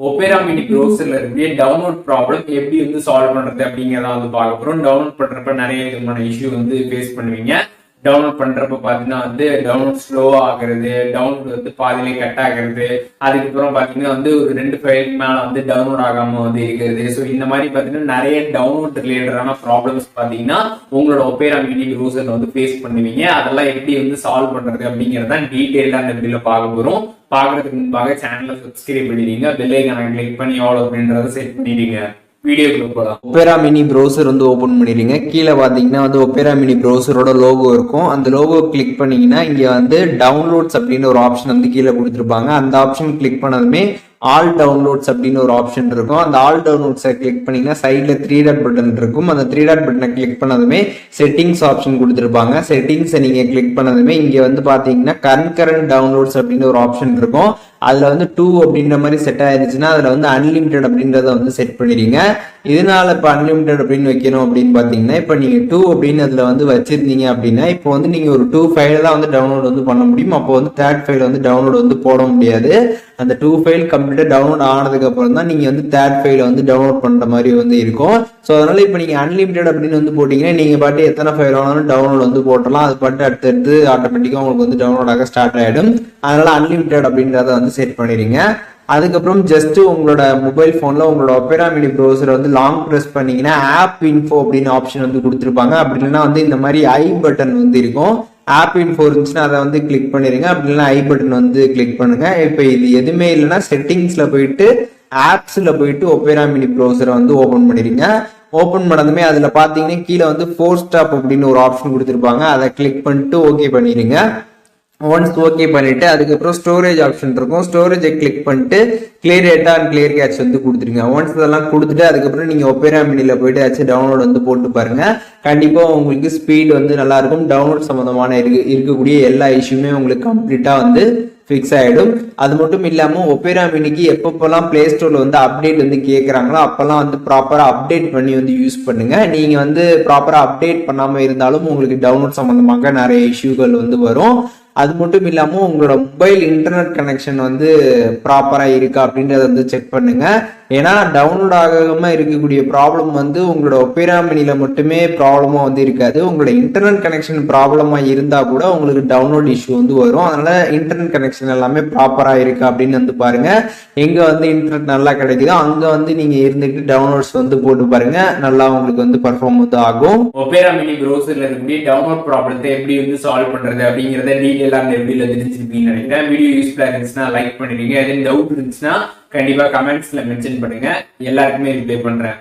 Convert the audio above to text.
Opera mini ப்ரௌசர்ல இருந்து download problem எப்படி வந்து சால்வ் பண்றது அப்படிங்கிறத வந்து பார்க்க போறோம். டவுன்லோட் பண்றப்ப நிறைய விதமான இஷ்யூ வந்து ஃபேஸ் பண்ணுவீங்க. டவுன்லோட் பண்றப்ப பாத்தீங்கன்னா வந்து டவுன்லோட் ஸ்லோவா ஆகுறது, டவுன்லோட் வந்து பாதியிலே கட் ஆகுறது, அதுக்கப்புறம் பாத்தீங்கன்னா வந்து ஒரு 2 ஃபைல் மேல வந்து டவுன்லோட் ஆகாம வந்து இருக்கிறது. ஸோ இந்த மாதிரி பாத்தீங்கன்னா நிறைய டவுன்லோட் ரிலேட்டடான ப்ராப்ளம்ஸ் பாத்தீங்கன்னா உங்களோட ஒபேரா மினி ப்ரௌசர்ல வந்து ஃபேஸ் பண்ணுவீங்க. அதெல்லாம் எப்படி வந்து சால்வ் பண்றது அப்படிங்கறத டீடைலா இந்த வீடியோல பார்க்க போறோம். பாக்குறதுக்கு முன்பாக சேனலை சப்ஸ்கிரைப் பண்ணிடுங்க, பெல் ஐகானை கிளிக் பண்ணி ஆல் அப்படின்றத செட் பண்ணிடுங்க. வீடியோக்குள்ள போலாம். ஒபேரா மினி ப்ரௌசர் வந்து ஓபன் பண்ணிடுங்க. கீழே பாத்தீங்கன்னா வந்து ஒபேரா மினி ப்ரௌசரோட லோகோ இருக்கும். அந்த லோகோ கிளிக் பண்ணீங்கன்னா இங்க வந்து டவுன்லோட்ஸ் அப்படின்னு ஒரு ஆப்ஷன் வந்து கீழே கொடுத்துருப்பாங்க. அந்த ஆப்ஷன் கிளிக் பண்ணதுமே ஆல் டவுன்லோட்ஸ் அப்படின்னு ஒரு ஆப்ஷன் இருக்கும். அந்த ஆல் டவுன்லோட்ஸை கிளிக் பண்ணீங்கன்னா சைட்ல 3 டாட் பட்டன் இருக்கும். அந்த 3 டாட் பட்டனை கிளிக் பண்ணதுமே செட்டிங்ஸ் ஆப்ஷன் கொடுத்துருப்பாங்க. செட்டிங்ஸை நீங்க கிளிக் பண்ணதுமே இங்க வந்து பாத்தீங்கன்னா கரண்ட் டவுன்லோட்ஸ் அப்படின்னு ஒரு ஆப்ஷன் இருக்கும். அதுல வந்து 2 அப்படின்ற மாதிரி செட் ஆயிருச்சுன்னா அதுல வந்து அன்லிமிட்டட் அப்படின்றத வந்து செட் பண்ணிடுங்க. இதனால இப்ப அன்லிமிட்டட் அப்படின்னு வைக்கணும் அப்படின்னு பாத்தீங்கன்னா இப்ப நீங்க 2 அப்படின்னு அதுல வந்து வச்சிருந்தீங்க அப்படின்னா இப்போ வந்து நீங்க ஒரு 2 ஃபைல் தான் வந்து டவுன்லோட் வந்து பண்ண முடியும். அப்போ வந்து 3rd ஃபைல் வந்து டவுன்லோட் வந்து போட முடியாது. அந்த 2 ஃபைல் கம்ப்ளீட்டா டவுன்லோட் ஆனதுக்கு அப்புறம் தான் நீங்க வந்து 3rd ஃபைல வந்து டவுன்லோட் பண்ற மாதிரி வந்து இருக்கும். ஸோ அதனால இப்போ நீங்க அன்லிமிட்டட் அப்படின்னு வந்து போட்டீங்கன்னா நீங்க பாட்டு எத்தனை ஃபைல் வேணாலும் டவுன்லோட் வந்து போட்டலாம். அது பாட்டு அடுத்தடுத்து ஆட்டோமேட்டிக்கா உங்களுக்கு வந்து டவுன்லோட் ஆக ஸ்டார்ட் ஆயிடும். அதனால அன்லிமிட்டட் அப்படின்றத வந்து செட் பண்ணிடுங்க. அதுக்கப்புறம் ஜஸ்ட் உங்களோட மொபைல் போன்ல உங்களோட ஒபேரா மினி ப்ரௌசர் வந்து லாங் பிரஸ் பண்ணீங்கன்னா ஆப் இன்ஃபோ அப்படின்னு ஆப்ஷன் வந்து கொடுத்துருப்பாங்க. அப்படி இல்லைன்னா வந்து இந்த மாதிரி ஐ பட்டன் வந்து இருக்கும். ஆப் இன்ஃபோ இருந்துச்சுன்னா அதை வந்து கிளிக் பண்ணிடுங்க. அப்படி இல்லைன்னா ஐ பட்டன் வந்து கிளிக் பண்ணுங்க. இப்போ இது எதுவுமே இல்லைன்னா செட்டிங்ஸ்ல போயிட்டு ஆப்ஸ்ல போயிட்டு ஒபேரா மினி ப்ரௌசரை வந்து ஓபன் பண்ணிடுங்க. ஓபன் பண்ணதுமே அதுல பாத்தீங்கன்னா கீழே வந்து 4 ஸ்டாப் அப்படின்னு ஒரு ஆப்ஷன் கொடுத்துருப்பாங்க. அதை கிளிக் பண்ணிட்டு ஓகே பண்ணிடுங்க. ஒன்ஸ் ஓகே பண்ணிட்டு அதுக்கப்புறம் ஸ்டோரேஜ் ஆப்ஷன் இருக்கும். ஸ்டோரேஜை கிளிக் பண்ணிட்டு clear data and clear catch வந்து கொடுத்துருங்க. ஒன்ஸ் இதெல்லாம் கொடுத்துட்டு அதுக்கப்புறம் நீங்க ஒபேரா மினில போயிட்டு ஏதாச்சும் டவுன்லோட் வந்து போட்டு பாருங்க. கண்டிப்பா உங்களுக்கு ஸ்பீட் வந்து நல்லா இருக்கும். டவுன்லோட் சம்பந்தமான இருக்கக்கூடிய எல்லா இஷ்யூமே உங்களுக்கு கம்ப்ளீட்டா வந்து ஃபிக்ஸ் ஆயிடும். அது மட்டும் இல்லாம ஒபேரா மினிக்கு எப்பப்பெல்லாம் பிளே ஸ்டோர்ல வந்து அப்டேட் வந்து கேட்கறாங்களோ அப்பெல்லாம் வந்து ப்ராப்பரா அப்டேட் பண்ணி வந்து யூஸ் பண்ணுங்க. நீங்க வந்து ப்ராப்பரா அப்டேட் பண்ணாம இருந்தாலும் உங்களுக்கு டவுன்லோட் சம்பந்தமாக நிறைய இஷ்யூகள் வந்து வரும். அது மட்டும் இல்லாம உங்களோட மொபைல் இன்டர்நெட் கனெக்ஷன் வந்து ப்ராப்பரா இருக்கா அப்படின்றத வந்து செக் பண்ணுங்க. ஏன்னா டவுன்லோட் ஆகாம இருக்கக்கூடிய ப்ராப்ளம் வந்து உங்களோட ஒபேரா மினில மட்டுமே ப்ராப்ளமா வந்து இருக்காது. உங்களோட இன்டர்நெட் கனெக்ஷன் ப்ராப்ளமா இருந்தா கூட உங்களுக்கு டவுன்லோட் இஷ்யூ வந்து வரும். அதனால இன்டர்நெட் கனெக்ஷன் எல்லாமே ப்ராப்பரா இருக்கா அப்படின்னு வந்து பாருங்க. எங்க வந்து இன்டர்நெட் நல்லா கிடைக்குதோ அங்க வந்து நீங்க இருந்துட்டு டவுன்லோட்ஸ் வந்து போட்டு பாருங்க. நல்லா உங்களுக்கு வந்து பர்ஃபார்ம் வந்து ஆகும். ஒபேரா மினி ப்ரௌசர்ல இருந்து டவுன்லோட் ப்ராப்ளத்தை எப்படி வந்து சால்வ் பண்றது அப்படிங்கறத டீடைலா இந்த வீடியோல தெரிஞ்சிருப்பீங்கன்னு நினைக்கிறேன். வீடியோ யூஸ்ஃபுல்லா இருந்துச்சுன்னா லைக் பண்ணிடுங்க. எதுவும் டவுட் இருந்துச்சுன்னா கண்டிப்பா கமெண்ட்ஸ்ல மென்ஷன் பண்ணுங்க. எல்லாருக்குமே ரிப்ளை பண்றேன்.